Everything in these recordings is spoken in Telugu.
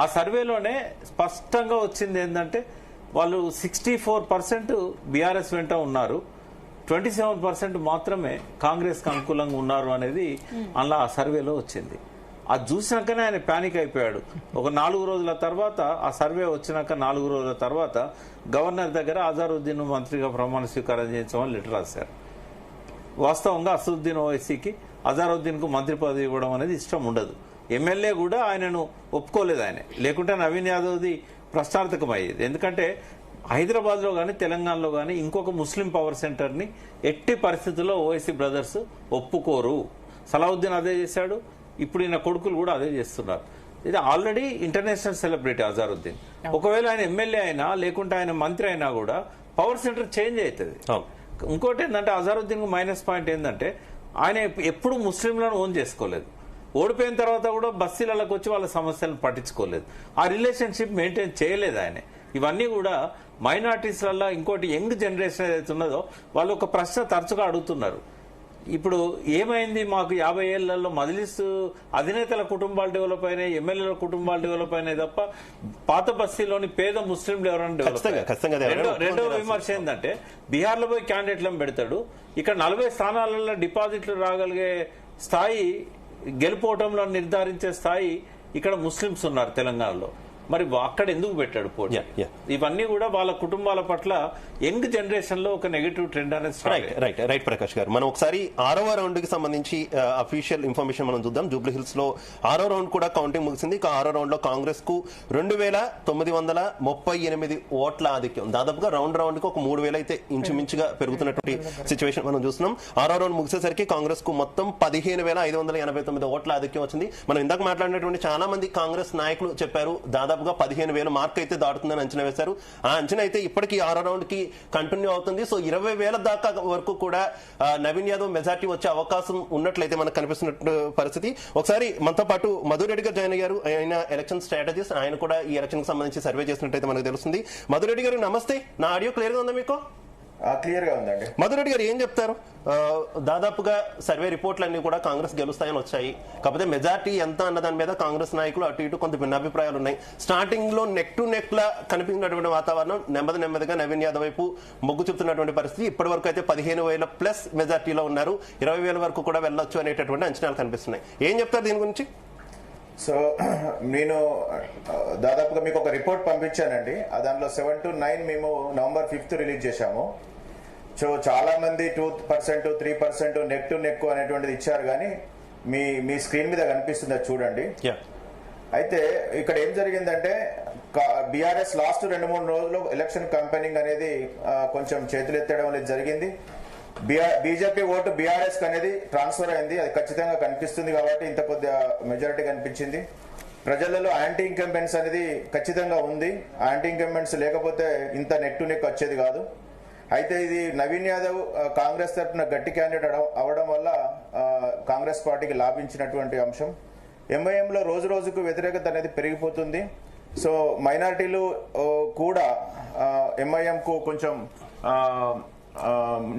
ఆ సర్వేలోనే స్పష్టంగా వచ్చింది ఏంటంటే వాళ్ళు 64% బీఆర్ఎస్ వెంట ఉన్నారు, 27% మాత్రమే కాంగ్రెస్ కు అనుకూలంగా ఉన్నారు అనేది అలా ఆ సర్వేలో వచ్చింది. అది చూసినాకనే ఆయన పానిక్ అయిపోయాడు. ఒక 4 రోజుల తర్వాత ఆ సర్వే వచ్చినాక 4 రోజుల తర్వాత గవర్నర్ దగ్గర అజారుద్దీన్ మంత్రిగా ప్రమాణ స్వీకారం చేయించమని లెటర్ రాశారు. వాస్తవంగా అసదుద్దీన్ ఓవైసీకి అజారుద్దీన్ కు మంత్రి పదవి ఇవ్వడం అనేది ఇష్టం ఉండదు. ఎమ్మెల్యే కూడా ఆయనను ఒప్పుకోలేదు. ఆయన లేకుంటే నవీన్ యాదవ్ది ప్రశ్నార్థకం అయ్యేది. ఎందుకంటే హైదరాబాద్ లో కానీ తెలంగాణలో కానీ ఇంకొక ముస్లిం పవర్ సెంటర్ ని ఎట్టి పరిస్థితుల్లో ఓవైసీ బ్రదర్స్ ఒప్పుకోరు. సలావుద్దీన్ అదే చేశాడు, ఇప్పుడు ఈయన కొడుకులు కూడా అదే చేస్తున్నారు. ఇది ఆల్రెడీ ఇంటర్నేషనల్ సెలబ్రిటీ అజారుద్దీన్. ఒకవేళ ఆయన ఎమ్మెల్యే అయినా లేకుంటే ఆయన మంత్రి అయినా కూడా పవర్ సెంటర్ చేంజ్ అవుతుంది. ఇంకోటి ఏంటంటే అజారుద్దీన్ కు మైనస్ పాయింట్ ఏంటంటే ఆయన ఎప్పుడు ముస్లింలను ఓన్ చేసుకోలేదు. ఓడిపోయిన తర్వాత కూడా బస్తీలకు వచ్చి వాళ్ళ సమస్యలను పట్టించుకోలేదు. ఆ రిలేషన్షిప్ మెయింటైన్ చేయలేదు ఆయన. ఇవన్నీ కూడా మైనార్టీస్లలో ఇంకోటి యంగ్ జనరేషన్ ఏదైతే ఉన్నదో వాళ్ళు ఒక ప్రశ్న తరచుగా అడుగుతున్నారు. ఇప్పుడు ఏమైంది, మాకు 50 ఏళ్లలో మజ్లిస్ అధినేతల కుటుంబాలు డెవలప్ అయినాయి, ఎమ్మెల్యేల కుటుంబాలు డెవలప్ అయినాయి తప్ప పాత బస్తీలోని పేద ముస్లింలు ఎవరైనా డెవలప్ అయ్యారు? రెండో విమర్శ ఏంటంటే బీహార్ లో పోయి క్యాండిడేట్లను పెడతాడు, ఇక్కడ 40 స్థానాలలో డిపాజిట్లు రాగలిగే స్థాయి, గెలుపోవటంలో నిర్ధారించే స్థాయి ఇక్కడ ముస్లింస్ ఉన్నారు తెలంగాణలో. మరి అక్కడ ఎందుకు పెట్టాడు పోటీ? ఇవన్నీ కూడా వాళ్ళ కుటుంబాల పట్ల యంగ్ జనరేషన్ లో ఒక నెగటివ్ ట్రెండ్ అనేది. రైట్ ప్రకాష్ గారు, మనం ఒకసారి 6వ రౌండ్ కి సంబంధించి అఫీషియల్ ఇన్ఫర్మేషన్ మనం చూద్దాం. జూబ్లీ హిల్స్ లో 6వ రౌండ్ కూడా కౌంటింగ్ ముగిసింది. 6వ రౌండ్ లో కాంగ్రెస్ కు 2938 ఓట్ల ఆధిక్యం. దాదాపుగా రౌండ్ కి ఒక 3000 అయితే ఇంచుమించుగా పెరుగుతున్నటువంటి సిచ్యువేషన్ మనం చూస్తున్నాం. 6వ రౌండ్ ముగిసేసరికి కాంగ్రెస్ కు మొత్తం 15,589 ఓట్ల ఆధిక్యం వచ్చింది. మనం ఇందాక మాట్లాడినటువంటి చాలా మంది కాంగ్రెస్ నాయకులు చెప్పారు దాదాపుగా 15,000 మార్క్ అయితే దాటుతుందని అంచనా వేశారు. ఆ అంచనా అయితే ఇప్పటికీ 6వ రౌండ్ కి కంటిన్యూ అవుతుంది. సో 20,000 దాకా వరకు కూడా నవీన్ యాదవ్ మెజార్టీ వచ్చే అవకాశం ఉన్నట్లయితే మనకు కనిపిస్తున్న పరిస్థితి. ఒకసారి మనతో పాటు మధురెడ్డి గారు జాయిన్ అయ్యారు. ఆయన ఎలక్షన్ స్ట్రాటజిస్ట్. ఆయన కూడా ఈ ఎలక్షన్ కి సంబంధించి సర్వే చేసినట్టయితే మనకు తెలుస్తుంది. మధురెడ్డి గారు నమస్తే. నా ఆడియో క్లియర్ గా ఉందా మీకు? క్లియర్ గా ఉందండి. మధురెడ్డి గారు ఏం చెప్తారు? దాదాపుగా సర్వే రిపోర్ట్లన్నీ కూడా కాంగ్రెస్ గెలుస్తాయని వచ్చాయి. కాకపోతే మెజార్టీ ఎంత అన్న దాని మీద కాంగ్రెస్ నాయకులు అటు ఇటు కొంత భిన్నాభిప్రాయాలు ఉన్నాయి. స్టార్టింగ్ లో నెక్ టు నెక్ లా కనిపించినటువంటి వాతావరణం నెమ్మదిగా నవీన్ యాదవ్ వైపు మొగ్గు చూపుతున్నటువంటి పరిస్థితి. ఇప్పటి వరకు అయితే 15,000 ప్లస్ మెజార్టీలో ఉన్నారు. 20,000 వరకు కూడా వెళ్ళొచ్చు అనేటటువంటి అంచనాలు కనిపిస్తున్నాయి. ఏం చెప్తారు దీని గురించి? సో నేను దాదాపుగా మీకు ఒక రిపోర్ట్ పంపించానండి. దాంట్లో 7 to 9 మేము నవంబర్ 5th రిలీజ్ చేశాము. సో చాలా మంది 2%, 3% నెక్ టు నెక్ అనేటువంటిది ఇచ్చారు, కానీ మీ స్క్రీన్ మీద కనిపిస్తుంది, చూడండి. అయితే ఇక్కడ ఏం జరిగిందంటే బీఆర్ఎస్ లాస్ట్ 2-3 రోజుల్లో ఎలక్షన్ క్యాంపెయినింగ్ అనేది కొంచెం చేతులెత్తడం అనేది జరిగింది. బీజేపీ ఓటు బీఆర్ఎస్ అనేది ట్రాన్స్ఫర్ అయింది. అది ఖచ్చితంగా కనిపిస్తుంది కాబట్టి ఇంత కొద్దిగా మెజారిటీ కనిపించింది. ప్రజలలో యాంటీ ఇంకంబెన్స్ అనేది ఖచ్చితంగా ఉంది. యాంటీ ఇంకంబెన్స్ లేకపోతే ఇంత నెక్ టు నెక్ వచ్చేది కాదు. అయితే ఇది నవీన్ యాదవ్ కాంగ్రెస్ తరఫున గట్టి క్యాండిడేట్ అవడం వల్ల కాంగ్రెస్ పార్టీకి లాభించినటువంటి అంశం. ఎంఐఎంలో రోజు రోజుకు వ్యతిరేకత అనేది పెరిగిపోతుంది. సో మైనారిటీలు కూడా ఎంఐఎం కు కొంచెం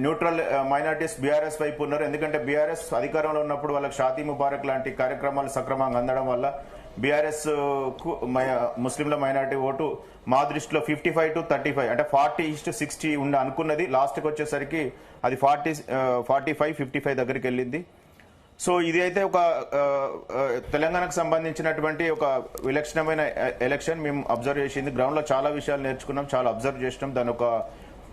న్యూట్రల్ మైనారిటీస్ బీఆర్ఎస్ వైపు ఉన్నారు. ఎందుకంటే బీఆర్ఎస్ అధికారంలో ఉన్నప్పుడు వాళ్ళకి షాదీ ముబారక్ లాంటి కార్యక్రమాలు సక్రమంగా అందడం వల్ల బీఆర్ఎస్ కు ముస్లింల మైనారిటీ ఓటు మా దృష్టిలో 55 to 35 అంటే 40:60 ఉండి అనుకున్నది. లాస్ట్కి వచ్చేసరికి అది 45-55 దగ్గరికి వెళ్ళింది. సో ఇది అయితే ఒక తెలంగాణకు సంబంధించినటువంటి ఒక విలక్షణమైన ఎలక్షన్ మేము అబ్జర్వ్ చేసింది. గ్రౌండ్ లో చాలా విషయాలు నేర్చుకున్నాం, చాలా అబ్జర్వ్ చేసినాం. దాని ఒక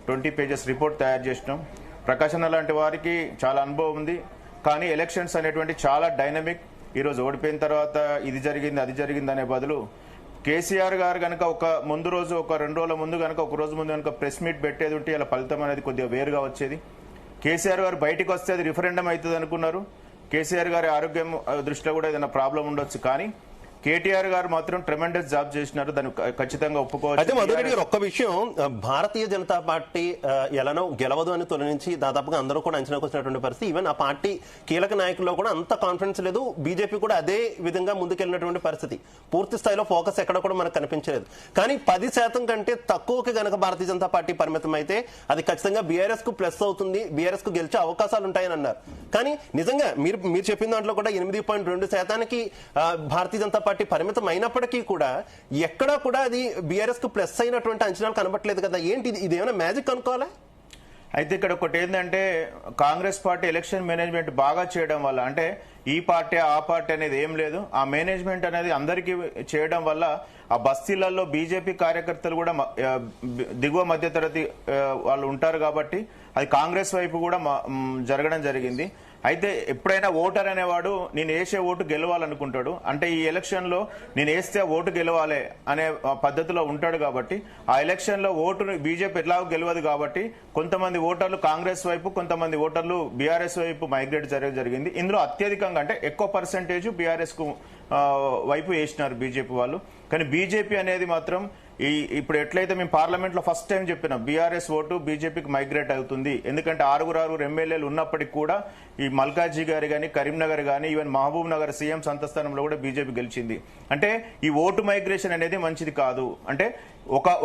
20 pages రిపోర్ట్ తయారు చేసినాం. ప్రకాశ్ అన్న లాంటి వారికి చాలా అనుభవం ఉంది, కానీ ఎలక్షన్స్ అనేటువంటి చాలా డైనమిక్. ఈరోజు ఓడిపోయిన తర్వాత ఇది జరిగింది అది జరిగింది అనే బదులు కేసీఆర్ గారు కనుక ఒక ముందు రోజు ఒక 2 రోజుల ముందు కనుక ఒక రోజు ముందు కనుక ప్రెస్ మీట్ పెట్టేది ఉంటే ఇలా ఫలితం అనేది కొద్దిగా వేరుగా వచ్చేది. కేసీఆర్ గారు బయటకు వస్తే అది రిఫరెండం అవుతుంది అనుకున్నారు. కేసీఆర్ గారి ఆరోగ్యం దృష్టిలో కూడా ఏదైనా ప్రాబ్లం ఉండొచ్చు, కానీ కేటీఆర్ గారు మాత్రం ట్రెమెండస్ జాబ్ చేసినారు, దాన్ని ఖచ్చితంగా ఒప్పుకోవచ్చు. అయితే మధురెడ్డి గారు ఒక్క విషయం, భారతీయ జనతా పార్టీ ఎలానో గెలవదు అని తొలి నుంచి దాదాపుగా అందరూ కూడా అంచనాకు వచ్చినటువంటి పరిస్థితి. ఈవెన్ ఆ పార్టీ కీలక నాయకుల్లో కూడా అంత కాన్ఫిడెన్స్ లేదు. బీజేపీ కూడా అదే విధంగా ముందుకెళ్లినటువంటి పరిస్థితి. పూర్తి స్థాయిలో ఫోకస్ ఎక్కడ కూడా మనకు కనిపించలేదు. కానీ 10% కంటే తక్కువకి గనక భారతీయ జనతా పార్టీ పరిమితం అయితే అది ఖచ్చితంగా బీఆర్ఎస్ కు ప్లస్ అవుతుంది, బీఆర్ఎస్ కు గెలిచే అవకాశాలు ఉంటాయని అన్నారు. కానీ నిజంగా మీరు చెప్పిన దాంట్లో కూడా 8.2% భారతీయ జనతా పార్టీ పార్టీ పరిమితం అయినప్పటికీ కూడా ఎక్కడా కూడా అది బీఆర్ఎస్ కు ప్లస్ అయినటువంటి అంచనాలు కనబట్లేదు కదా. ఏంటి ఇదేమైనా మ్యాజిక్ అనుకోవాలా? అయితే ఇక్కడ ఒకటి ఏంటంటే కాంగ్రెస్ పార్టీ ఎలక్షన్ మేనేజ్మెంట్ బాగా చేయడం వల్ల, అంటే ఈ పార్టీ ఆ పార్టీ అనేది ఏం లేదు, ఆ మేనేజ్మెంట్ అనేది అందరికీ చేయడం వల్ల ఆ బస్తీలలో బీజేపీ కార్యకర్తలు కూడా దిగువ మధ్యతరగతి వాళ్ళు ఉంటారు కాబట్టి అది కాంగ్రెస్ వైపు కూడా జరగడం జరిగింది. అయితే ఎప్పుడైనా ఓటర్ అనేవాడు నేను వేసే ఓటు గెలవాలనుకుంటాడు, అంటే ఈ ఎలక్షన్ లో నేను వేస్తే ఓటు గెలవాలి అనే పద్ధతిలో ఉంటాడు కాబట్టి ఆ ఎలక్షన్ లో ఓటును బీజేపీ ఎట్లాగో గెలవదు కాబట్టి కొంతమంది ఓటర్లు కాంగ్రెస్ వైపు, కొంతమంది ఓటర్లు బీఆర్ఎస్ వైపు మైగ్రేట్ జరిగింది. ఇందులో అత్యధికంగా అంటే ఎక్కువ పర్సెంటేజ్ బీఆర్ఎస్ కు వైపు వేసినారు బీజేపీ వాళ్ళు. కానీ బీజేపీ అనేది మాత్రం ఇప్పుడు ఎట్లయితే మేము పార్లమెంట్ లో ఫస్ట్ టైం చెప్పినాం బీఆర్ఎస్ ఓటు బీజేపీకి మైగ్రేట్ అవుతుంది, ఎందుకంటే 6 ఎమ్మెల్యేలు ఉన్నప్పటికీ కూడా ఈ మల్కాజీ గారి గాని, కరీంనగర్ గాని, ఈవెన్ మహబూబ్ నగర్ సీఎం సొంత స్థానంలో కూడా బీజేపీ గెలిచింది. అంటే ఈ ఓటు మైగ్రేషన్ అనేది మంచిది కాదు. అంటే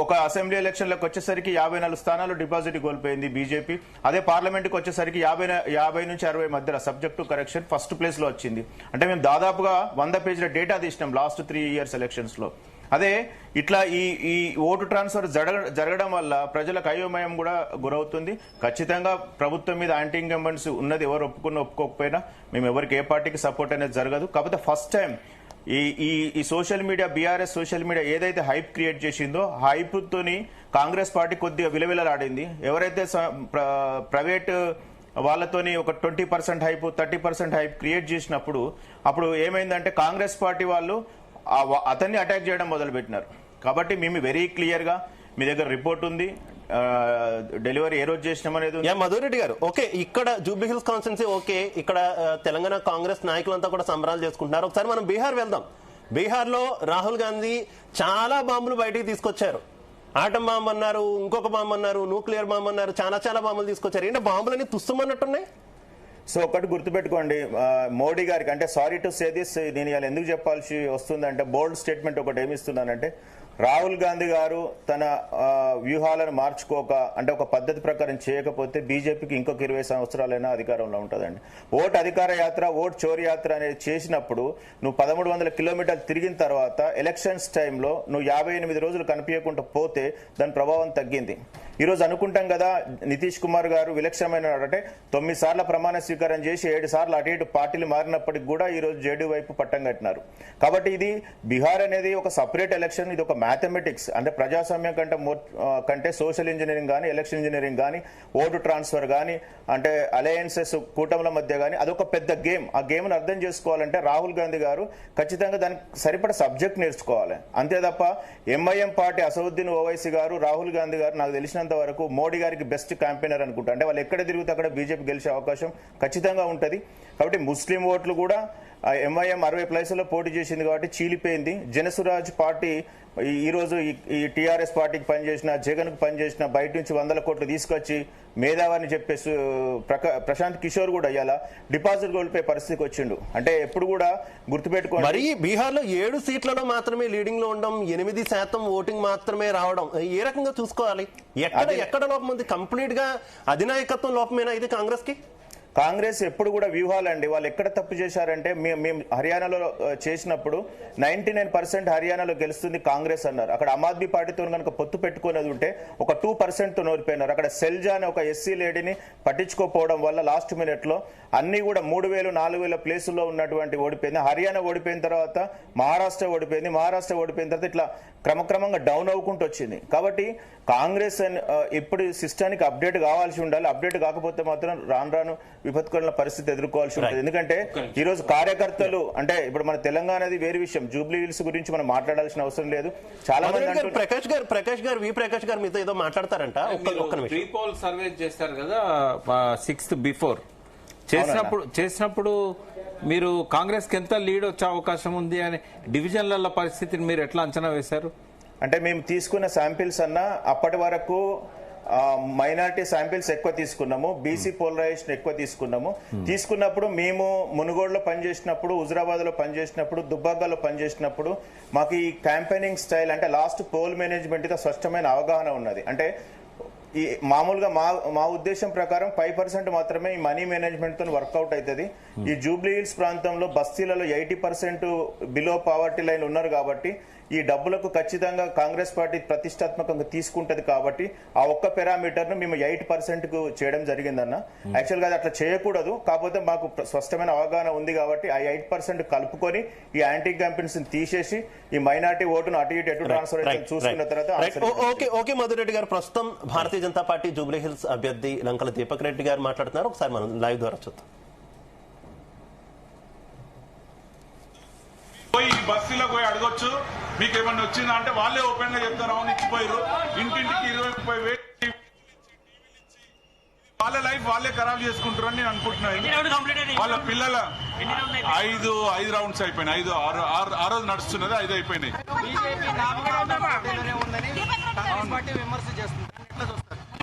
ఒక అసెంబ్లీ ఎలక్షన్లకు వచ్చేసరికి 54 స్థానాలు డిపాజిట్ కోల్పోయింది బీజేపీ. అదే పార్లమెంట్కి వచ్చేసరికి 50 నుంచి 60 మధ్యలో subject to correction first place లో వచ్చింది. అంటే మేము దాదాపుగా 100 పేజీల డేటా తీసినాం లాస్ట్ 3 ఇయర్స్ ఎలక్షన్స్ లో. అదే ఇట్లా ఈ ఓటు ట్రాన్స్ఫర్ జరగడం వల్ల ప్రజలకు అయోమయం కూడా గురవుతుంది. ఖచ్చితంగా ప్రభుత్వం మీద యాంటీ ఇన్కంబెన్స్ ఉన్నది, ఎవరు ఒప్పుకోకపోయినా మేము ఎవరికి ఏ పార్టీకి సపోర్ట్ అనేది జరగదు. కాకపోతే ఫస్ట్ టైం ఈ social media, BRS social media ఏదైతే హైప్ క్రియేట్ చేసిందో హైప్ తోని కాంగ్రెస్ పార్టీ కొద్దిగా విలవిలలాడింది. ఎవరైతే ప్రైవేట్ వాళ్ళతోని ఒక 20% హైప్, 30% హైప్ క్రియేట్ చేసినప్పుడు అప్పుడు ఏమైందంటే కాంగ్రెస్ పార్టీ వాళ్ళు అతన్ని అటాక్ చేయడం మొదలు పెట్టినారు. కాబట్టి మేము వెరీ క్లియర్ గా మీ దగ్గర రిపోర్ట్ ఉంది, డెలివరీ ఏ రోజు చేసినామనేది. మధురెడ్డి గారు, ఓకే, ఇక్కడ జూబ్లీ హిల్స్ కాన్స్టిట్యున్సీ ఓకే, ఇక్కడ తెలంగాణ కాంగ్రెస్ నాయకులంతా కూడా సంబరాలు చేసుకుంటున్నారు. ఒకసారి మనం బీహార్ వెళ్దాం. బీహార్ లో రాహుల్ గాంధీ చాలా బాంబులు బయటికి తీసుకొచ్చారు. ఆటం బాంబు అన్నారు, ఇంకొక బాంబు అన్నారు, న్యూక్లియర్ బాంబు అన్నారు, చాలా బాంబులు తీసుకొచ్చారు. ఏంటంటే బాంబులన్నీ తుస్తుమన్నట్టున్నాయి. సో ఒకటి గుర్తుపెట్టుకోండి, మోడీ గారికి అంటే సారీ టు సే దిస్, నేను ఇలా ఎందుకు చెప్పాల్సి వస్తుందంటే బోల్డ్ స్టేట్మెంట్ ఒకటి ఏమిస్తున్నానంటే, రాహుల్ గాంధీ గారు తన వ్యూహాలను మార్చుకోక, అంటే ఒక పద్ధతి ప్రకారం చేయకపోతే బీజేపీకి ఇంకొక 20 సంవత్సరాలైనా అధికారంలో ఉంటుందండి. ఓట్ అధికార యాత్ర, ఓట్ చోరీ యాత్ర అనేది చేసినప్పుడు నువ్వు 1300 కిలోమీటర్లు తిరిగిన తర్వాత ఎలక్షన్స్ టైంలో నువ్వు 58 రోజులు కనిపించకుండా పోతే దాని ప్రభావం తగ్గింది. ఈ రోజు అనుకుంటాం కదా నితీష్ కుమార్ గారు విలక్షణమైన, అంటే 9 సార్ల ప్రమాణ స్వీకారం చేసి 7 సార్లు అటు ఇటు పార్టీలు మారినప్పటికి కూడా ఈ రోజు జేడీ వైపు పట్టం కట్టినారు. కాబట్టి ఇది బీహార్ అనేది ఒక సపరేట్ ఎలక్షన్, ఇది ఒక మ్యాథమెటిక్స్, అంటే ప్రజాస్వామ్యం కంటే సోషల్ ఇంజనీరింగ్ కానీ, ఎలక్షన్ ఇంజనీరింగ్ కానీ, ఓటు ట్రాన్స్ఫర్ కానీ, అంటే అలయన్సెస్ కూటముల మధ్య కానీ అదొక పెద్ద గేమ్. ఆ గేమ్ ను అర్థం చేసుకోవాలంటే రాహుల్ గాంధీ గారు ఖచ్చితంగా దానికి సరిపడ సబ్జెక్ట్ నేర్చుకోవాలి. అంతే తప్ప ఎంఐఎం పార్టీ అసదుద్దీన్ ఓవైసీ గారు, రాహుల్ గాంధీ గారు నాకు తెలిసినంత వరకు మోడీ గారికి బెస్ట్ క్యాంపెయినర్ అనుకుంటా. అంటే వాళ్ళు ఎక్కడ తిరిగితే అక్కడ బీజేపీ గెలిచే అవకాశం ఖచ్చితంగా ఉంటది. కాబట్టి ముస్లిం ఓట్లు కూడా ఎంఐఎం 60 ప్లేసుల్లో పోటీ చేసింది కాబట్టి చీలిపోయింది. జనసురాజ్ పార్టీ ఈ రోజు ఈ టీఆర్ఎస్ పార్టీకి పనిచేసిన, జగన్ కు పనిచేసిన, బయట నుంచి 100 కోట్లు తీసుకొచ్చి మేధావాన్ని చెప్పేసి ప్రశాంత్ కిషోర్ కూడా ఇవాళ డిపాజిట్ కోల్పోయే పరిస్థితికి వచ్చిండు. అంటే ఎప్పుడు కూడా గుర్తుపెట్టుకోండి, మరి బీహార్ లో 7 సీట్లలో మాత్రమే లీడింగ్ లో ఉండడం, 8% ఓటింగ్ మాత్రమే రావడం, ఏ రకంగా చూసుకోవాలి? ఎక్కడ లోపం ఉంది? కంప్లీట్ గా అధినాయకత్వం లోపమేనా ఇది కాంగ్రెస్ కి? కాంగ్రెస్ ఎప్పుడు కూడా వ్యూహాలండి. వాళ్ళు ఎక్కడ తప్పు చేశారంటే, మేము హర్యానాలో చేసినప్పుడు 99% హర్యానాలో గెలుస్తుంది కాంగ్రెస్ అన్నారు. అక్కడ ఆమ్ ఆద్మీ పార్టీతో కనుక పొత్తు పెట్టుకునేది ఉంటే ఒక 2% తో ఓడిపోయినారు. అక్కడ సెల్జా అనే ఒక ఎస్సీ లేడీని పట్టించుకోకపోవడం వల్ల లాస్ట్ మినిట్ లో అన్ని కూడా 3000, 4000 ప్లేసుల్లో ఉన్నటువంటి ఓడిపోయింది. హర్యానా ఓడిపోయిన తర్వాత మహారాష్ట్ర ఓడిపోయింది. మహారాష్ట్ర ఓడిపోయిన తర్వాత ఇట్లా క్రమక్రమంగా డౌన్ అవ్వుకుంటూ వచ్చింది. కాబట్టి కాంగ్రెస్ ఇప్పుడు సిస్టానికి అప్డేట్ కావాల్సి ఉండాలి. అప్డేట్ కాకపోతే మాత్రం రాను విపత్కరమైన పరిస్థితి ఎదుర్కోవాల్సి ఉంటుంది. ఎందుకంటే ఈ రోజు కార్యకర్తలు, అంటే ఇప్పుడు మన తెలంగాణది వేరే విషయం, జూబ్లీ హిల్స్ గురించి మనం మాట్లాడాల్సిన అవసరం లేదు. చాలా మంది ప్రకాష్ గారు మీతో ఏదో మాట్లాడతారంట. ప్రీపోల్ సర్వే చేస్తారు కదా 6th బిఫోర్ చేసినప్పుడు మీరు కాంగ్రెస్ కి ఎంత లీడ్ వచ్చే అవకాశం ఉంది అని డివిజన్ల పరిస్థితిని మీరు ఎట్లా అంచనా వేశారు? అంటే మేము తీసుకున్న శాంపిల్స్ అన్న అప్పటి వరకు మైనారిటీ శాంపిల్స్ ఎక్కువ తీసుకున్నాము, బీసీ పోలరైజేషన్ ఎక్కువ తీసుకున్నాము. తీసుకున్నప్పుడు మేము మునుగోడులో పనిచేసినప్పుడు, హుజరాబాద్ లో పనిచేసినప్పుడు, దుబ్బాకలో పనిచేసినప్పుడు మాకు ఈ క్యాంపెయినింగ్ స్టైల్, అంటే లాస్ట్ పోల్ మేనేజ్మెంట్ తో స్పష్టమైన అవగాహన ఉన్నది. అంటే ఈ మామూలుగా మా ఉద్దేశం ప్రకారం 5% మాత్రమే ఈ మనీ మేనేజ్మెంట్ తో వర్కౌట్ అవుతుంది. ఈ జూబ్లీ హిల్స్ ప్రాంతంలో బస్తీలలో 80% బిలో పావర్టీ లైన్ ఉన్నారు కాబట్టి ఈ డబ్బులకు ఖచ్చితంగా కాంగ్రెస్ పార్టీ ప్రతిష్టాత్మకంగా తీసుకుంటది కాబట్టి ఆ ఒక్క పారామీటర్ ను మేము 8% కు చేయడం జరిగిందన్న. యాక్చువల్ గా అట్లా చేయకూడదు, కాకపోతే మాకు స్పష్టమైన అవగాహన ఉంది కాబట్టి ఆ 8% కలుపుకొని ఈ యాంటీ క్యాంపెయిన్స్ తీసేసి ఈ మైనార్టీ ఓటును అటు ఇటు ట్రాన్స్ఫర్ చూసుకున్న తర్వాత ఓకే మధుర్ రెడ్డి గారు, ప్రస్తుతం Bharatiya Janata party Jubilee hills అభ్యర్థి లంకల దీపక్ రెడ్డి గారు మాట్లాడుతున్నారు. ఒకసారి మనం లైవ్ ద్వారా చూద్దాం. పోయి బస్సులకు పోయి అడగొచ్చు, మీకు ఏమన్నా వచ్చిందా అంటే వాళ్ళే ఓపెన్ గా చెప్తారు, అవును ఇచ్చిపోయారు, ఇంటింటికి 20-30 వాళ్ళ లైఫ్ వాళ్ళే ఖరాబ్ చేసుకుంటారు అని నేను అనుకుంటున్నాను. వాళ్ళ పిల్లల 5 రౌండ్స్ అయిపోయినాయి, 6 నడుస్తున్నది, 5 అయిపోయినాయి.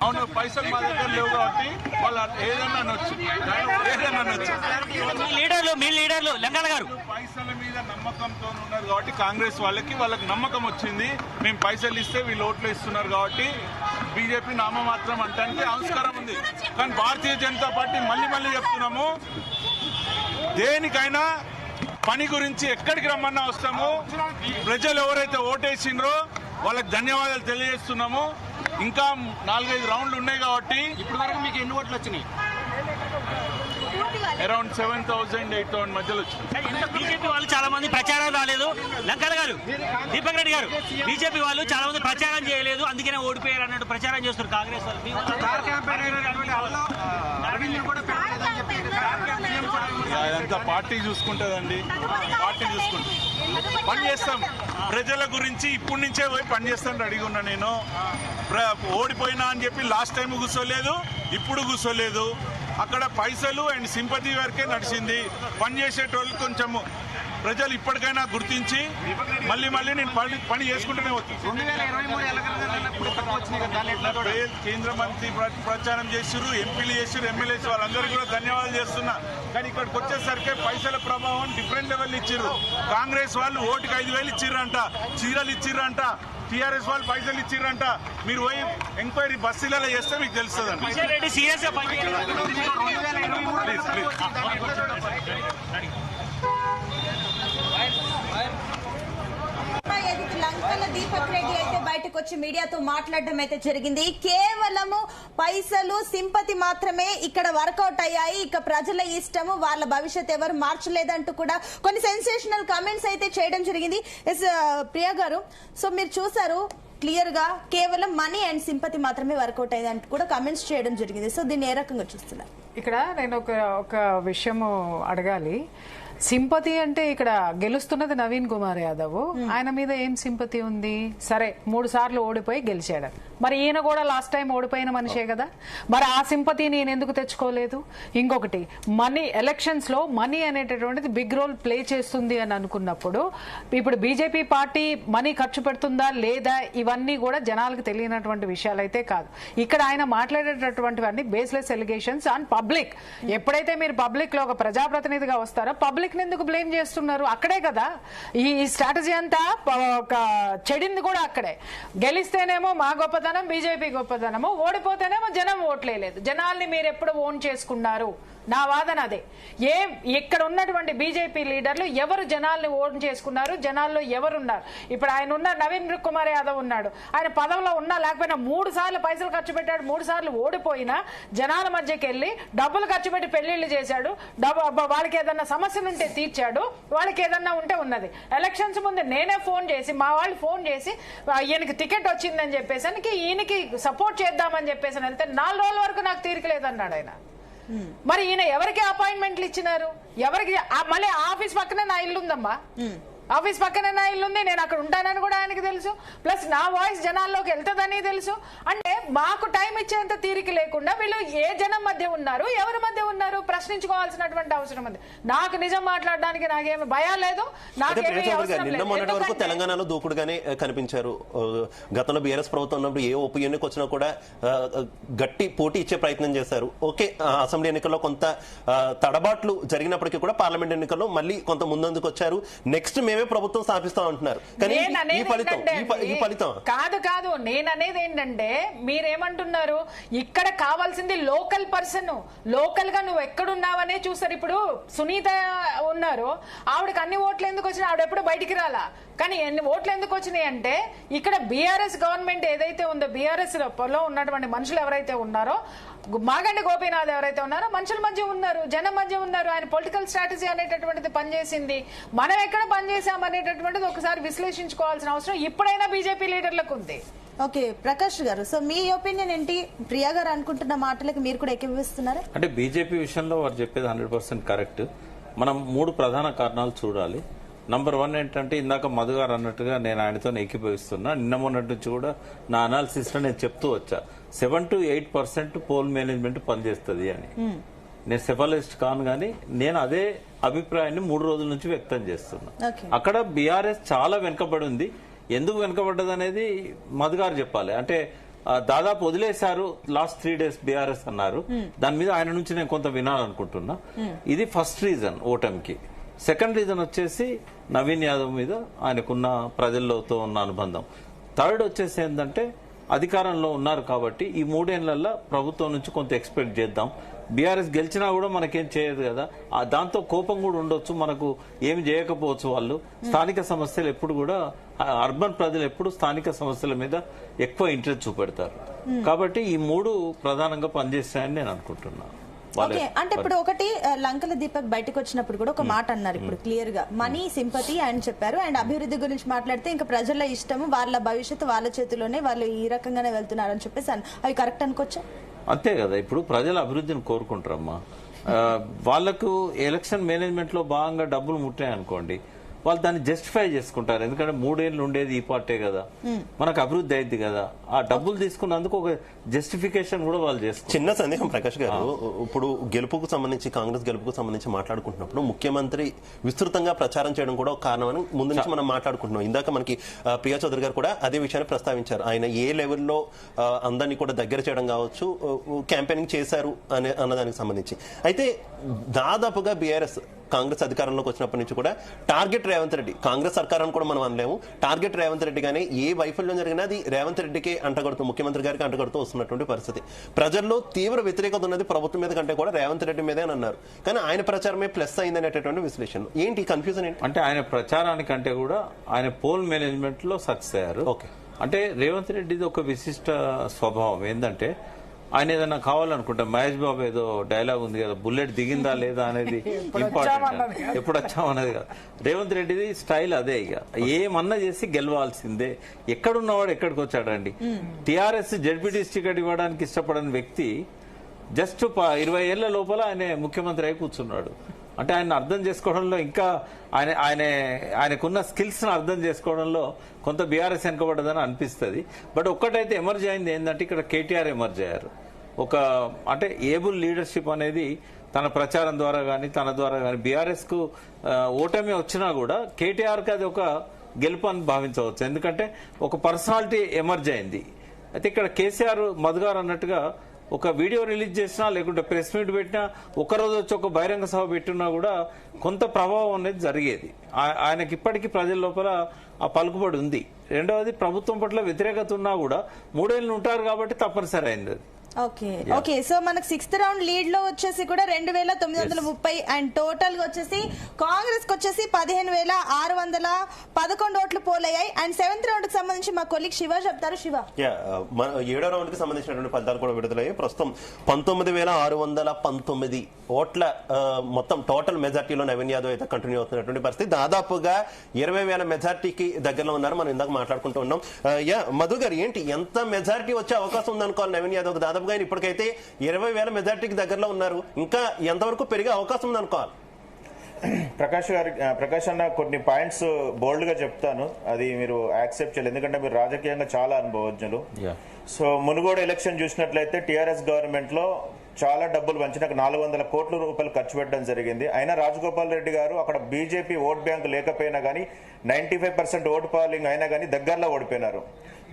అవును, పైసలు మా దగ్గర లేవు కాబట్టి వాళ్ళు ఏదన్నా అనొచ్చు. మీ లీడర్లు లంకాల గారు పైసల మీద నమ్మకంతో ఉన్నారు కాబట్టి కాంగ్రెస్ వాళ్ళకి నమ్మకం వచ్చింది. మేము పైసలు ఇస్తే వీళ్ళు ఓట్లు ఇస్తున్నారు కాబట్టి బీజేపీ నామమాత్రం అంటానికి ఆవిష్కారం ఉంది. కానీ భారతీయ జనతా పార్టీ మళ్ళీ చెప్తున్నాము, దేనికైనా పని గురించి ఎక్కడికి రమ్మన్నా వస్తాము. ప్రజలు ఎవరైతే ఓటేసిండ్రో వాళ్ళకి ధన్యవాదాలు తెలియజేస్తున్నాము. ఇంకా 4-5 రౌండ్లు ఉన్నాయి కాబట్టి ఇప్పటి వరకు మీకు ఎన్ని ఓట్లు వచ్చినాయి? అరౌండ్ 7,000-8,000 మధ్యలో వచ్చింది. బీజేపీ వాళ్ళు చాలా మంది ప్రచారం రాలేదు. లంకాల గారు, దీపక్ రెడ్డి గారు, బీజేపీ వాళ్ళు చాలా మంది ప్రచారం చేయలేదు, అందుకనే ఓడిపోయారు అన్నట్టు ప్రచారం చేస్తారు కాంగ్రెస్ వాళ్ళు. అదంతా పార్టీ చూసుకుంటుందండి, పార్టీ చూసుకుంటుంది. పని చేస్తాం ప్రజల గురించి, ఇప్పటి నుంచే పోయి పని చేస్తాను రెడీగా ఉన్నా. నేను ఓడిపోయినా అని చెప్పి లాస్ట్ టైం కూర్చోలేదు, ఇప్పుడు కూర్చోలేదు. అక్కడ పైసలు అండ్ సింపతి వరకే నడిచింది. పనిచేసేటోళ్ళు కొంచెము ప్రజలు ఇప్పటికైనా గుర్తించి మళ్ళీ నేను పని చేసుకుంటూనే వస్తుంది. కేంద్ర మంత్రి ప్రచారం చేసారు, ఎంపీలు చేసారు, ఎమ్మెల్యేస్ వాళ్ళందరికీ కూడా ధన్యవాదాలు చేస్తున్నా. కానీ ఇక్కడికి వచ్చేసరికి పైసల ప్రభావం డిఫరెంట్ లెవెల్ ఇచ్చిర్రు. కాంగ్రెస్ వాళ్ళు ఓటుకి 5,000 ఇచ్చిర్రంట, చీరలు ఇచ్చిర్రంట, టీఆర్ఎస్ వాళ్ళు పైసలు ఇచ్చిర్రంట. మీరు పోయి ఎంక్వైరీ బస్సులలో చేస్తే మీకు తెలుస్తుందండి. లంకల దీపక్ రెడ్డి అయితే బయటకు వచ్చి మీడియాతో మాట్లాడడం అయితే జరిగింది. కేవలము పైసలు సింపతి మాత్రమే ఇక్కడ వర్కౌట్ అయ్యాయి, ఇక ప్రజల ఇష్టము, వాళ్ళ భవిష్యత్ ఎవరు మార్చలేదంటూ కూడా కొన్ని సెన్సేషనల్ కామెంట్స్ అయితే చేయడం జరిగింది. ప్రియా గారు, సో మీరు చూసారు క్లియర్ గా కేవలం మనీ అండ్ సింపతి మాత్రమే వర్కౌట్ అయ్యింది అంటూ కూడా కామెంట్స్ చేయడం జరిగింది. సో దీన్ని ఏ రకంగా చూస్తున్నారు? ఇక్కడ నేను ఒక విషయము అడగాలి. సింపతి అంటే ఇక్కడ గెలుస్తున్నది నవీన్ కుమార్ యాదవ్, ఆయన మీద ఏం సింపతి ఉంది? సరే 3 సార్లు ఓడిపోయి గెలిచాడు, మరి ఈయన కూడా లాస్ట్ టైం ఓడిపోయిన మనిషే కదా, మరి ఆ సింపతి నేను ఎందుకు తెచ్చుకోలేదు? ఇంకొకటి, మనీ, ఎలక్షన్స్ లో మనీ అనేటటువంటిది బిగ్ రోల్ ప్లే చేస్తుంది అని అనుకున్నప్పుడు ఇప్పుడు బీజేపీ పార్టీ మనీ ఖర్చు పెడుతుందా లేదా ఇవన్నీ కూడా జనాలకు తెలియనటువంటి విషయాలు అయితే కాదు. ఇక్కడ ఆయన మాట్లాడేటటువంటివన్నీ బేస్లెస్ ఎలిగేషన్స్ ఆన్ పబ్లిక్. ఎప్పుడైతే మీరు పబ్లిక్ లో ఒక ప్రజాప్రతినిధిగా వస్తారో పబ్లిక్ ఎందుకు బ్లేమ్ చేస్తున్నారు? అక్కడే కదా ఈ స్ట్రాటజీ అంతా చెడింది కూడా అక్కడే. గెలిస్తేనేమో మా గొప్పతనం, బీజేపీ గొప్పతనము, ఓడిపోతేనేమో జనం ఓట్లేదు. జనాల్ని మీరు ఎప్పుడు ఓన్ చేసుకున్నారు? నా వాదన అదే. ఇక్కడ ఉన్నటువంటి బీజేపీ లీడర్లు ఎవరు జనాల్ని ఓన్ చేసుకున్నారు? జనాల్లో ఎవరున్నారు? ఇప్పుడు ఆయన ఉన్న నవీన్ కుమార్ యాదవ్ ఉన్నాడు, ఆయన పదవిలో ఉన్నా లేకపోయినా 3 సార్లు పైసలు ఖర్చు పెట్టాడు, 3 సార్లు ఓడిపోయినా జనాల మధ్యకి వెళ్ళి డబ్బులు ఖర్చు పెట్టి పెళ్లిళ్లు చేశాడు, వాళ్ళకి ఏదన్నా సమస్యలు ఉంటే తీర్చాడు, వాళ్ళకి ఏదన్నా ఉంటే ఉన్నది. ఎలక్షన్స్ ముందు నేనే ఫోన్ చేసి, మా వాళ్ళు ఫోన్ చేసి ఈయనకి టికెట్ వచ్చిందని చెప్పేసి ఈయనకి సపోర్ట్ చేద్దామని చెప్పేసి వెళ్తే 4 రోజుల వరకు నాకు తీరిక లేదన్నాడు ఆయన. మరి ఈయన ఎవరికి అపాయింట్మెంట్లు ఇచ్చినారు? ఎవరికి? మళ్ళీ ఆఫీస్ పక్కనే నా ఇల్లు ఉందమ్మా, ఆఫీస్ పక్కనే నా ఇల్లు ఉంది, నేను అక్కడ ఉంటానని కూడా ఆయనకి తెలుసు, ప్లస్ నా వాయిస్ జనాల్లోకి వెళ్తుందని తెలుసు. అంటే మాకు టైం ఇచ్చేంత తీరిక లేకుండా వీళ్ళు ఏ జనం మధ్య ఉన్నారు, ఎవరి మధ్య ఉన్నారు ప్రశ్నించుకోవాల్సినటువంటి అవసరం ఉంది. నాకు నిజం మాట్లాడడానికి నాకేమి భయం లేదు, నాకేమి అవసరం లేదు. మొన్నటి వరకు తెలంగాణలో దూకుడుగానే కనిపించారు. గతంలో బీఆర్ఎస్ ప్రభుత్వం ఉన్నప్పుడు ఏ ఒపీనియన్కి వచ్చినా కూడా గట్టి పోటీ ఇచ్చే ప్రయత్నం చేశారు. ఓకే, అసెంబ్లీ ఎన్నికల్లో కొంత తడబాట్లు జరిగినప్పటికీ కూడా పార్లమెంట్ ఎన్నికల్లో మళ్ళీ కొంత ముందందుకు వచ్చారు. నెక్స్ట్ మేమే ప్రభుత్వం స్థాపిస్తాం అంటున్నారు. కానీ ఈ ఫలితం కాదు, నేననేది ఏంటంటే, మీ మీరేమంటున్నారు, ఇక్కడ కావాల్సింది లోకల్ పర్సన్, లోకల్ గా నువ్వు ఎక్కడున్నావనే చూస్తారు. ఇప్పుడు సునీత ఉన్నారు, ఆవిడకి అన్ని ఓట్లు ఎందుకు వచ్చినాయి, ఆవిడ ఎప్పుడు బయటికి రాలా, కానీ ఎన్ని ఓట్లు ఎందుకు వచ్చినాయి అంటే ఇక్కడ బీఆర్ఎస్ గవర్నమెంట్ ఏదైతే ఉందో, బీఆర్ఎస్ లో ఉన్నటువంటి మనుషులు ఎవరైతే ఉన్నారో, మాగండి గోపీనాథ్ ఎవరైతే ఉన్నారో మనుషుల మధ్య ఉన్నారు, జనం మధ్య ఉన్నారు. ఆయన పొలిటికల్ స్ట్రాటజీ అనేటటువంటిది పనిచేసింది. మనం ఎక్కడ పనిచేసాం అనేటటువంటిది ఒకసారి విశ్లేషించుకోవాల్సిన అవసరం ఇప్పుడైనా బీజేపీ లీడర్లకు ఉంది. ఓకే ప్రకాష్ గారు, సో మీ ఒపీనియన్ ఏంటి? ప్రియా గారు అనుకుంటున్న మాటలకి మీరు కూడా ఏకీభవిస్తున్నారా? అంటే బీజేపీ విషయంలో వారు చెప్పేది 100% కరెక్ట్. మనం 3 ప్రధాన కారణాలు చూడాలి. నంబర్ 1 ఏంటంటే, ఇందాక మధు గారు అన్నట్టుగా నేను ఆయనతో ఏకీభవిస్తున్నా. నిన్న మొన్నటి నుంచి కూడా నా అనాలిసిస్ లో నేను చెప్తూ వచ్చా, 7 to 8% పోల్ మేనేజ్మెంట్ పనిచేస్తుంది అని. నేను సెఫలిస్ట్ కాను, కానీ నేను అదే అభిప్రాయాన్ని 3 రోజుల నుంచి వ్యక్తం చేస్తున్నా. అక్కడ బీఆర్ఎస్ చాలా వెనుకబడి ఉంది. ఎందుకు వెనుకబడ్డది అనేది మధు గారు చెప్పాలి. అంటే దాదాపు వదిలేశారు లాస్ట్ 3 days బీఆర్ఎస్ అన్నారు. దాని మీద ఆయన నుంచి నేను కొంత వినాలనుకుంటున్నా. ఇది ఫస్ట్ రీజన్ ఓటమికి. సెకండ్ రీజన్ వచ్చేసి నవీన్ యాదవ్ మీద ఆయనకున్న ప్రజలతో ఉన్న అనుబంధం. థర్డ్ వచ్చేసి ఏంటంటే, అధికారంలో ఉన్నారు కాబట్టి ఈ 3 ఏళ్లలో ప్రభుత్వం నుంచి కొంత ఎక్స్పెక్ట్ చేద్దాం. బీఆర్ఎస్ గెలిచినా కూడా మనకేం చేయదు కదా, దాంతో కోపం కూడా ఉండొచ్చు, మనకు ఏమి చేయకపోవచ్చు. వాళ్ళు స్థానిక సమస్యలు ఎప్పుడు కూడా, అర్బన్ ప్రజలు ఎప్పుడు స్థానిక సమస్యల మీద ఎక్కువ ఇంట్రెస్ట్ చూపెడతారు. కాబట్టి ఈ 3 ప్రధానంగా పనిచేస్తాయని నేను అనుకుంటున్నాను. ఓకే, అంటే ఇప్పుడు ఒకటి లంకల దీపక్ బయటకు వచ్చినప్పుడు కూడా ఒక మాట అన్నారు, ఇప్పుడు క్లియర్ గా మనీ సింపతి ఆయన చెప్పారు. అండ్ అభివృద్ధి గురించి మాట్లాడితే ఇంకా ప్రజల ఇష్టము, వాళ్ళ భవిష్యత్తు వాళ్ళ చేతిలోనే, వాళ్ళు ఈ రకంగానే వెళ్తున్నారు అని చెప్పేసి అవి కరెక్ట్ అనుకోవచ్చా? అంతే కదా, ఇప్పుడు ప్రజల అభివృద్ధిని కోరుకుంటారమ్మా. వాళ్లకు ఎలక్షన్ మేనేజ్మెంట్ లో భాగంగా డబ్బులు ముట్టాయనుకోండి, వాళ్ళు దాన్ని జస్టిఫై చేసుకుంటారు. ఎందుకంటే 3 ఏళ్ళు ఉండేది ఈ పార్టీ కదా, మనకు అభివృద్ధి అయింది కదా, ఆ డబ్బులు తీసుకున్నందుకు ఒక జస్టిఫికేషన్ కూడా వాళ్ళు చేస్తారు. చిన్న సందేహం ప్రకాష్ గారు, ఇప్పుడు గెలుపుకు సంబంధించి, కాంగ్రెస్ గెలుపుకు సంబంధించి మాట్లాడుకుంటున్నప్పుడు ముఖ్యమంత్రి విస్తృతంగా ప్రచారం చేయడం కూడా ఒక కారణమని ముందు నుంచి మనం మాట్లాడుకుంటున్నాం. ఇందాక మనకి ప్రియా చౌదరి గారు కూడా అదే విషయాన్ని ప్రస్తావించారు. ఆయన ఏ లెవెల్లో అందరినీ కూడా దగ్గర చేయడం కావచ్చు, క్యాంపెయినింగ్ చేశారు అన్నదానికి సంబంధించి. అయితే దాదాపుగా బీఆర్ఎస్ కాంగ్రెస్ అధికారంలోకి వచ్చినప్పటి నుంచి కూడా టార్గెట్ రేవంత్ రెడ్డి, కాంగ్రెస్ సర్కారం కూడా మనం అనలేము, టార్గెట్ రేవంత్ రెడ్డి గానే ఏ వైఫల్యం జరిగినా అది రేవంత్ రెడ్డికి అంటగడుతూ, ముఖ్యమంత్రి గారికి అంటగడుతూ వస్తున్నటువంటి పరిస్థితి. ప్రజల్లో తీవ్ర వ్యతిరేకత ఉన్నది ప్రభుత్వం మీద కంటే కూడా రేవంత్ రెడ్డి మీదే అని అన్నారు. కానీ ఆయన ప్రచారమే ప్లస్ అయింది అనేటటువంటి విశ్లేషణ ఏంటి, కన్ఫ్యూజన్ ఏంటి? అంటే ఆయన ప్రచారానికంటే కూడా ఆయన పోల్ మేనేజ్మెంట్ లో సక్సెస్ అయ్యారు. అంటే రేవంత్ రెడ్డిది ఒక విశిష్ట స్వభావం ఏంటంటే, ఆయన ఏదైనా కావాలనుకుంటా, మహేష్ బాబు ఏదో డైలాగ్ ఉంది కదా, బుల్లెట్ దిగిందా లేదా అనేది ఇంపార్టెంట్, ఎప్పుడు వచ్చామన్నది కదా. రేవంత్ రెడ్డిది స్టైల్ అదే. ఇక ఏమన్నా చేసి గెలవాల్సిందే. ఎక్కడున్నవాడు ఎక్కడికి వచ్చాడండి. టీఆర్ఎస్ జెడ్పీటీసీ టికెట్ ఇవ్వడానికి ఇష్టపడని వ్యక్తి జస్ట్ 20 ఏళ్ల లోపల ఆయన ముఖ్యమంత్రి అయి కూర్చున్నాడు. అంటే ఆయన అర్థం చేసుకోవడంలో, ఇంకా ఆయనకున్న స్కిల్స్ ను అర్థం చేసుకోవడంలో కొంత బీఆర్ఎస్ వెనుకబడ్డదని అనిపిస్తుంది. బట్ ఒక్కటైతే ఎమర్జ్ అయింది ఏంటంటే, ఇక్కడ కేటీఆర్ ఎమర్జ్ అయ్యారు. అంటే ఏబుల్ లీడర్షిప్ అనేది తన ప్రచారం ద్వారా కానీ, తన ద్వారా కానీ బీఆర్ఎస్ కు ఓటమి వచ్చినా కూడా కేటీఆర్ కి అది ఒక గెలుపు అని భావించవచ్చు. ఎందుకంటే ఒక పర్సనాలిటీ ఎమర్జ్ అయింది. అయితే ఇక్కడ కేసీఆర్ మధు గారు అన్నట్టుగా ఒక వీడియో రిలీజ్ చేసినా, లేకుంటే ప్రెస్ మీట్ పెట్టినా, ఒకరోజు వచ్చి ఒక బహిరంగ సభ పెట్టినా కూడా కొంత ప్రభావం అనేది జరిగేది. ఆయనకి ఇప్పటికీ ప్రజల లోపల ఆ పలుకుబడి ఉంది. రెండవది, ప్రభుత్వం పట్ల వ్యతిరేకత ఉన్నా కూడా 3 ఏళ్ళు ఉంటారు కాబట్టి తప్పనిసరి అయింది అది. ఓకే, సో మనకు 6th రౌండ్ లీడ్ లో వచ్చేసి కూడా 2930 అండ్ టోటల్ గా వచ్చేసి కాంగ్రెస్ కి వచ్చేసి 15,611 ఓట్లు పోలయ్యాయి. అండ్ 7th రౌండ్ కి సంబంధించి మా కొలీగ్ శివ చెప్తారు. శివ, 7వ రౌండ్ కి సంబంధించినటువంటి ఫలితాలు కూడా విడుదలయ్యాయి. ప్రస్తుతం 19,619 ఓట్ల మొత్తం టోటల్ మెజార్టీలో నవీన్ యాదవ్ అయితే కంటిన్యూ అవుతున్నటువంటి పరిస్థితి. దాదాపుగా 20,000 మెజార్టీకి దగ్గరలో ఉన్నారు. మనం ఇందాక మాట్లాడుకుంటూ ఉన్నాం. మధు గారు, ఏంటి ఎంత మెజార్టీ వచ్చే అవకాశం ఉందనుకోవాలి నవీన్ యాదవ్? దాదాపుగా ఇప్పటికైతే 20,000 మెజార్టీకి దగ్గరలో ఉన్నారు. ఇంకా ఎంతవరకు పెరిగే అవకాశం ఉందనుకోవాలి? ప్రకాష్ అన్న కొన్ని పాయింట్స్ బోల్డ్ గా చెప్తాను, అది మీరు యాక్సెప్ట్ చేయాలి, ఎందుకంటే మీరు రాజకీయంగా చాలా అనుభవజ్ఞులు. సో మునుగోడు ఎలక్షన్ చూసినట్లయితే టీఆర్ఎస్ గవర్నమెంట్ లో చాలా డబ్బులు వంచినాక 400 కోట్ల రూపాయలు ఖర్చు పెట్టడం జరిగింది. అయినా రాజగోపాల్ రెడ్డి గారు అక్కడ బీజేపీ ఓట్ బ్యాంక్ లేకపోయినా కానీ 95% ఓటు పోలింగ్ అయినా కానీ దగ్గరలో ఓడిపోయినారు.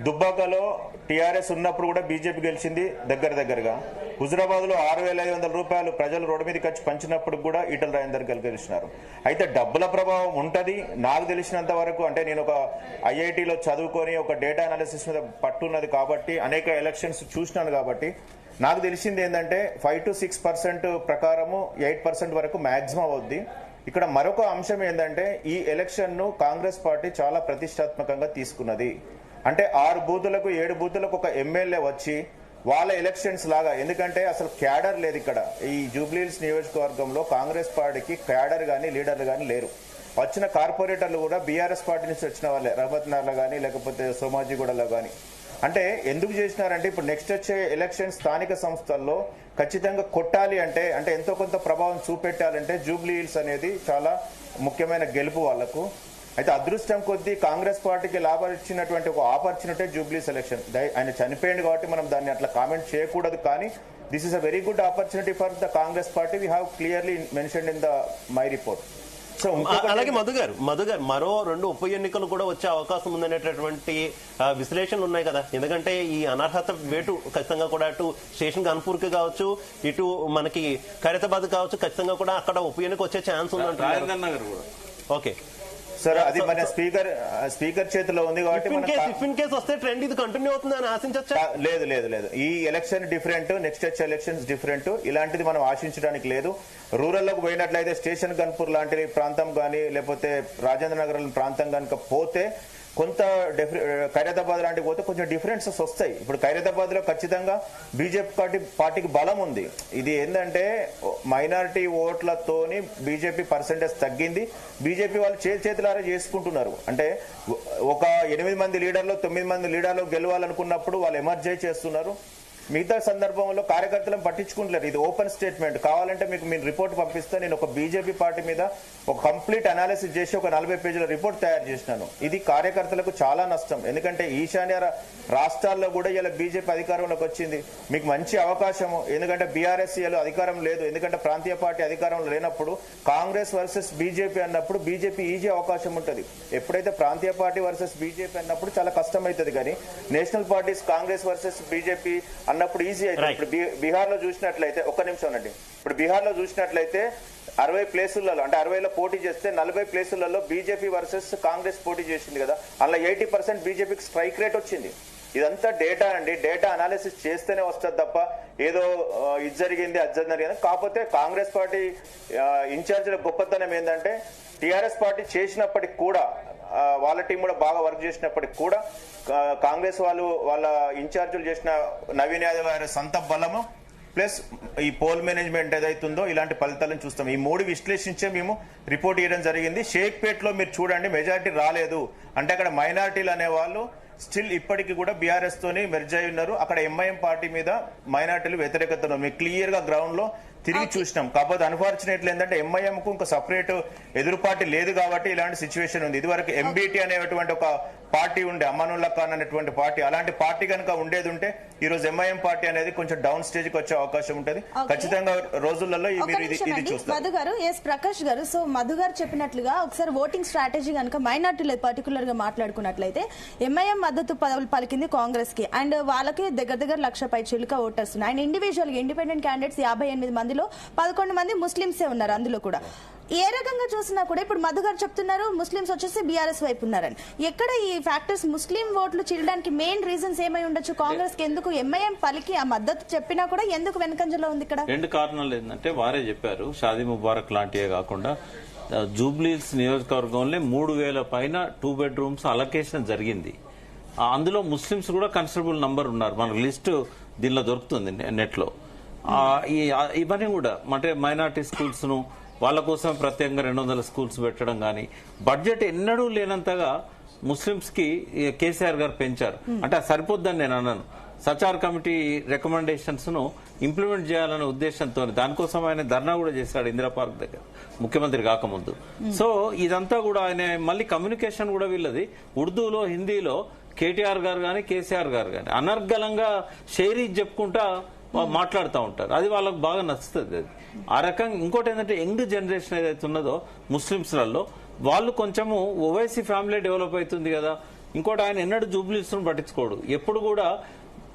దుబ్బాకలో టీఆర్ఎస్ ఉన్నప్పుడు కూడా బీజేపీ గెలిచింది దగ్గరగా. హుజురాబాద్ లో 6,500 రూపాయలు ప్రజలు రోడ్డు మీద ఖర్చు పంచినప్పుడు కూడా ఈటల రాజేందర్ గెలిచినారు. అయితే డబ్బుల ప్రభావం ఉంటది. నాకు తెలిసినంత వరకు, అంటే నేను ఒక ఐఐటిలో చదువుకొని ఒక డేటా అనాలిసిస్ మీద పట్టున్నది కాబట్టి అనేక ఎలక్షన్స్ చూసినాను కాబట్టి నాకు తెలిసింది ఏంటంటే 5 to 6% ప్రకారము 8% వరకు మాక్సిమం అవుద్ది. ఇక్కడ మరొక అంశం ఏంటంటే ఈ ఎలక్షన్ ను కాంగ్రెస్ పార్టీ చాలా ప్రతిష్టాత్మకంగా తీసుకున్నది. అంటే 6 బూతులకు 7 బూతులకు ఒక ఎమ్మెల్యే వచ్చి వాళ్ళ ఎలక్షన్స్ లాగా, ఎందుకంటే అసలు క్యాడర్ లేదు ఇక్కడ. ఈ జూబ్లీహిల్స్ నియోజకవర్గంలో కాంగ్రెస్ పార్టీకి క్యాడర్ గానీ లీడర్లు గానీ లేరు. వచ్చిన కార్పొరేటర్లు కూడా బీఆర్ఎస్ పార్టీ నుంచి వచ్చిన వాళ్ళే, రహమత్నగర్లో కానీ లేకపోతే సోమాజిగూడలో కానీ. అంటే ఎందుకు చేసినారంటే ఇప్పుడు నెక్స్ట్ వచ్చే ఎలక్షన్ స్థానిక సంస్థల్లో ఖచ్చితంగా కొట్టాలి అంటే ఎంతో కొంత ప్రభావం చూపెట్టాలంటే జూబ్లీహిల్స్ అనేది చాలా ముఖ్యమైన గెలుపు వాళ్లకు. అయితే అదృష్టం కొద్దీ కాంగ్రెస్ పార్టీకి లాభం ఇచ్చినటువంటి ఒక ఆపర్చునిటీ జూబ్లీహిల్స్ ఎలక్షన్. ఆయన చనిపోయింది కాబట్టి మనం దాన్ని అట్లా కామెంట్ చేయకూడదు, కానీ this is a very good opportunity for the Congress party. We have clearly mentioned in the my report. So అలాగే మధు గారు మరో 2 ఉప ఎన్నికలు కూడా వచ్చే అవకాశం ఉందనేటటువంటి విశ్లేషణలు ఉన్నాయి కదా. ఎందుకంటే ఈ అనర్హత వేటు ఖచ్చితంగా కూడా అటు స్టేషన్ కాన్పూర్ కి కావచ్చు, ఇటు మనకి ఖైరతాబాద్ కావచ్చు, ఖచ్చితంగా కూడా అక్కడ ఉప ఎన్నిక వచ్చే ఛాన్స్ ఉందంటారు. ఓకే సార్, అది మన స్పీకర్ చేతిలో ఉంది కాబట్టి వస్తే ట్రెండ్ ఇది కంటిన్యూ అవుతుంది అని ఆశించచ్చా? లేదు. ఈ ఎలక్షన్ డిఫరెంట్, నెక్స్ట్ వచ్చే ఎలక్షన్స్ డిఫరెంట్. ఇలాంటిది మనం ఆశించడానికి లేదు. రూరల్లోకి పోయినట్లయితే స్టేషన్ గన్పూర్ లాంటి ప్రాంతం కానీ లేకపోతే రాజేంద్ర నగర్ ప్రాంతం కనుక పోతే కొంత ఖైరతాబాద్ లాంటివి పోతే కొంచెం డిఫరెన్సెస్ వస్తాయి. ఇప్పుడు ఖైరతాబాద్ లో ఖచ్చితంగా బీజేపీ పార్టీకి బలం ఉంది. ఇది ఏంటంటే మైనారిటీ ఓట్లతోని బీజేపీ పర్సెంటేజ్ తగ్గింది. బీజేపీ వాళ్ళు చేతులారా చేసుకుంటున్నారు. అంటే ఒక 8 మంది లీడర్లు 9 మంది లీడర్లు గెలవాలనుకున్నప్పుడు వాళ్ళు ఎమర్జీ చేస్తున్నారు. మిగతా సందర్భంలో కార్యకర్తలను పట్టించుకుంటలేరు. ఇది ఓపెన్ స్టేట్మెంట్. కావాలంటే మీకు మీరు రిపోర్ట్ పంపిస్తే నేను ఒక బీజేపీ పార్టీ మీద ఒక కంప్లీట్ అనాలిసిస్ చేసి ఒక 40 పేజీల రిపోర్ట్ తయారు చేసినాను. ఇది కార్యకర్తలకు చాలా నష్టం. ఎందుకంటే ఈశాన్య రాష్ట్రాల్లో కూడా ఇలా బీజేపీ అధికారంలోకి వచ్చింది. మీకు మంచి అవకాశము. ఎందుకంటే బీఆర్ఎస్ అధికారం లేదు. ఎందుకంటే ప్రాంతీయ పార్టీ అధికారంలో లేనప్పుడు కాంగ్రెస్ వర్సెస్ బీజేపీ అన్నప్పుడు బీజేపీ ఈజీ అవకాశం ఉంటుంది. ఎప్పుడైతే ప్రాంతీయ పార్టీ వర్సెస్ బీజేపీ అన్నప్పుడు చాలా కష్టం అవుతుంది. కానీ national parties Congress versus BJP అన్నప్పుడు ఈజీ అయితే. ఇప్పుడు బీహార్ లో చూసినట్లయితే, ఒక్క నిమిషం అండి, ఇప్పుడు బీహార్ లో చూసినట్లయితే 60 ప్లేసులలో, అంటే 60లో పోటీ చేస్తే 40 ప్లేసులలో బీజేపీ వర్సెస్ కాంగ్రెస్ పోటీ చేసింది కదా. అలా 80% బీజేపీకి స్ట్రైక్ రేట్ వచ్చింది. ఇదంతా డేటా అండి. డేటా అనాలిసిస్ చేస్తేనే వస్తుంది తప్ప ఏదో ఇది జరిగింది అది జరిగింది. కాకపోతే కాంగ్రెస్ పార్టీ ఇన్ఛార్జీల గొప్పతనం ఏంటంటే టీఆర్ఎస్ పార్టీ చేసినప్పటికి కూడా, వాళ్ళ టీం కూడా బాగా వర్క్ చేసినప్పటికి కూడా కాంగ్రెస్ వాళ్ళ ఇన్ఛార్జీలు చేసిన నవీన్ యాదవ్ గారి సొంత బలము ప్లస్ ఈ పోల్ మేనేజ్మెంట్ ఏదైతుందో ఇలాంటి ఫలితాలను చూస్తాం. ఈ 3 విశ్లేషించే మేము రిపోర్ట్ ఇవ్వడం జరిగింది. షేక్పేట్ లో మీరు చూడండి మెజారిటీ రాలేదు. అంటే అక్కడ మైనారిటీలు అనే వాళ్ళు స్టిల్ ఇప్పటికీ కూడా బీఆర్ఎస్ తోని మెర్జ్ అయి ఉన్నారు. అక్కడ ఎంఐఎం పార్టీ మీద మైనారిటీలు వ్యతిరేకత ఉన్నారు. మీకు క్లియర్ గా గ్రౌండ్ లో తిరిగి చూసినాం. కాకపోతే అన్ఫార్చునేట్లీ ఏంటంటే ఎంఐఎం కు ఇంకా సపరేట్ ఎదురు పార్టీ లేదు కాబట్టి ఇలాంటి సిచ్యువేషన్ ఉంది. ఇదివరకు ఎంబీటీ అనేటువంటి ఒక పార్టీ ఉండే, అమానుల్లా ఖాన్ అనేటువంటి పార్టీ, అలాంటి పార్టీ కనుక ఉండేది ఉంటే ఈ రోజు ఎంఐఎం పార్టీ అనేది కొంచెం డౌన్ స్టేజ్ కి వచ్చే అవకాశం ఉంటుంది. ఖచ్చితంగా రోజులలో ఇది చూస్తారు. మధు గారు, ఎస్ ప్రకాష్ గారు, సో మధు గారు చెప్పినట్లుగా ఒకసారి ఓటింగ్ స్ట్రాటజీ కనుక మైనార్టీలు పర్టికులర్ గా మాట్లాడుకున్నట్లయితే ఎంఐఎం మద్దతు పలికింది కాంగ్రెస్ కి, అండ్ వాళ్ళకి దగ్గర 1,00,000 పై చిలుక ఓటర్స్ ఉన్నాయి. అండ్ ఇండివిజువల్ గా ఇండిపెండెంట్ క్యాండిడేట్స్ 58 మందిలో 11 మంది ముస్లింసే ఉన్నారు. అందులో కూడా ఏ రకంగా చూసినా కూడా ఇప్పుడు మధు గారు చెప్తున్నారు ముస్లింస్ వచ్చేసి బీఆర్ఎస్ వైపు ఉన్నారని. ఎక్కడ ఈ ఫ్యాక్టర్స్ ముస్లిం ఓట్లు చీలడానికి మెయిన్ రీజన్స్ ఏమై ఉండొచ్చు? కాంగ్రెస్ కి ఎందుకు ఎంఐఎం పలికి ఆ మద్దతు చెప్పినా కూడా ఎందుకు వెనకంజలో ఉంది? ఇక్కడ 2 కారణాలు ఏంటంటే వారే చెప్పారు. షాదీ ముబారక్ లాంటివే కాకుండా జూబ్లీహిల్స్ నియోజకవర్గంలో 3,000 పైన 2 బెడ్రూమ్స్ అలొకేషన్ జరిగింది. అందులో ముస్లింస్ కూడా కన్సిడరబుల్ నంబర్ ఉన్నారు. మనకు లిస్ట్ దీనిలో దొరుకుతుంది నెట్ లో. ఇవన్నీ కూడా అంటే మైనార్టీ స్కూల్స్ ను వాళ్ళ కోసం ప్రత్యేకంగా 200 స్కూల్స్ పెట్టడం కానీ, బడ్జెట్ ఎన్నడూ లేనంతగా ముస్లింస్ కి కేసీఆర్ గారు పెంచారు. అంటే సరిపోద్దని నేను అన్నాను. సచార్ కమిటీ రికమెండేషన్స్ ను ఇంప్లిమెంట్ చేయాలనే ఉద్దేశంతో దానికోసం ఆయన ధర్నా కూడా చేశాడు ఇందిరా పార్క్ దగ్గర ముఖ్యమంత్రి కాకముందు. సో ఇదంతా కూడా ఆయన మళ్ళీ కమ్యూనికేషన్ కూడా వీళ్ళది ఉర్దూలో, హిందీలో కేటీఆర్ గారు కానీ కేసీఆర్ గారు కానీ అనర్గళంగా షేరీ చెప్పుకుంటా మాట్లాడుతూ ఉంటారు. అది వాళ్ళకు బాగా నచ్చుతుంది. అది ఆ రకంగా. ఇంకోటి ఏంటంటే యంగ్ జనరేషన్ ఏదైతే ఉన్నదో ముస్లింస్లలో వాళ్ళు కొంచెము ఓవైసీ ఫ్యామిలీ డెవలప్ అవుతుంది కదా. ఇంకోటి ఆయన ఎన్నడూ జూబ్లీహిల్స్ ను పట్టించుకోడు. ఎప్పుడు కూడా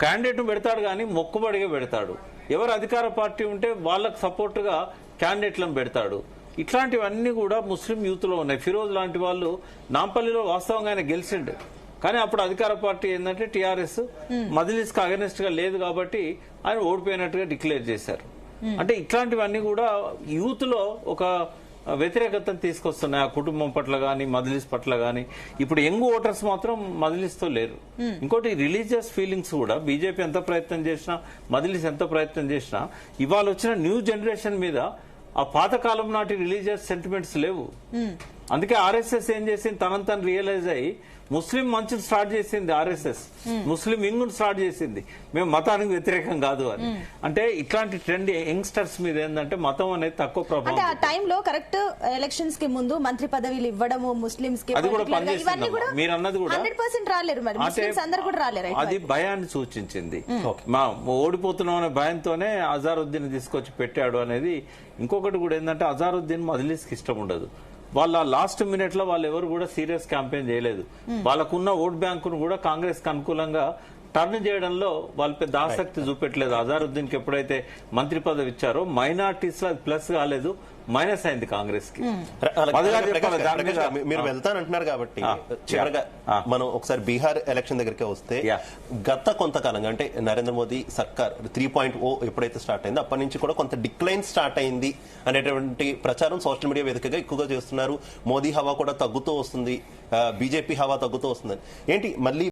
క్యాండిడేట్ ను పెడతాడు కానీ మొక్కుబడిగా పెడతాడు. ఎవరు అధికార పార్టీ ఉంటే వాళ్ళకు సపోర్ట్గా క్యాండిడేట్లను పెడతాడు. ఇట్లాంటివన్నీ కూడా ముస్లిం యూత్ లో ఉన్నాయి. ఫిరోజ్ లాంటి వాళ్ళు నాంపల్లిలో వాస్తవంగా ఆయన గెలిచిండు, కానీ అప్పుడు అధికార పార్టీ ఏంటంటే టీఆర్ఎస్ మజ్లిస్ కి అగెనిస్ట్ గా లేదు కాబట్టి ఆయన ఓడిపోయినట్టుగా డిక్లేర్ చేశారు. అంటే ఇట్లాంటివన్నీ కూడా యూత్ లో ఒక వ్యతిరేకతను తీసుకొస్తున్నాయి, ఆ కుటుంబం పట్ల గానీ మజ్లిస్ పట్ల గానీ. ఇప్పుడు యంగ్ ఓటర్స్ మాత్రం మజ్లిస్ తో లేరు. ఇంకోటి రిలీజియస్ ఫీలింగ్స్ కూడా బీజేపీ ఎంత ప్రయత్నం చేసినా, మజ్లిస్ ఎంత ప్రయత్నం చేసినా, ఇవాళ వచ్చిన న్యూ జనరేషన్ మీద ఆ పాతకాలం నాటి రిలీజియస్ సెంటిమెంట్స్ లేవు. అందుకే ఆర్ఎస్ఎస్ ఏం చేసింది, తనను రియలైజ్ అయ్యి ముస్లిం మంచును స్టార్ట్ చేసింది. ఆర్ఎస్ఎస్ ముస్లిం వింగ్ స్టార్ట్ చేసింది, మేము మతానికి వ్యతిరేకం కాదు అని. అంటే ఇట్లాంటి ట్రెండ్ యంగ్స్టర్స్ మీద ఏంటంటే మతం అనేది తక్కువ ప్రభావం. అంటే ఆ టైంలో కరెక్ట్ ఎలక్షన్స్ కి ముందు మంత్రి పదవిలు ఇవ్వడము ముస్లింస్ కి, అది కూడా పనిచేసింది. మీరు అన్నది కూడా 100% రాలేరు, మరి ముస్లిమ్స్ అందరూ కూడా రాలేరు. అది భయాన్ని సూచించింది. మా ఓడిపోతున్నాం అనే భయంతోనే అజారుద్దీన్ తీసుకొచ్చి పెట్టాడు అనేది. ఇంకొకటి కూడా ఏంటంటే అజారుద్దీన్ మజ్లిస్ కి ఇష్టం ఉండదు. వాళ్ళ లాస్ట్ మినిట్ లో వాళ్ళు ఎవరు కూడా సీరియస్ క్యాంపెయిన్ చేయలేదు. వాళ్ళకున్న ఓట్ బ్యాంకును కూడా కాంగ్రెస్ కి అనుకూలంగా టర్న్ చేయడంలో వాళ్ళు పెద్ద ఆసక్తి చూపెట్టలేదు. అజారుద్దీన్ కి ఎప్పుడైతే మంత్రి పదవి ఇచ్చారో మైనార్టీస్ లో అది ప్లస్ కాలేదు, మైనస్ అయింది కాంగ్రెస్ కి. మీరు వెళ్తానంటున్నారు కాబట్టి చివరగా మనం ఒకసారి బీహార్ ఎలక్షన్ దగ్గరికి వస్తే, గత కొంతకాలంగా అంటే నరేంద్ర మోదీ సర్కార్ 3.0 ఎప్పుడైతే స్టార్ట్ అయిందో అప్పటి నుంచి కూడా కొంత డిక్లైన్ స్టార్ట్ అయింది అనేటువంటి ప్రచారం సోషల్ మీడియా వేదికగా ఎక్కువగా చేస్తున్నారు. మోదీ హవా కూడా తగ్గుతూ వస్తుంది, బీజేపీ హవా తగ్గుతూ వస్తుంది. ఏంటి మళ్ళీ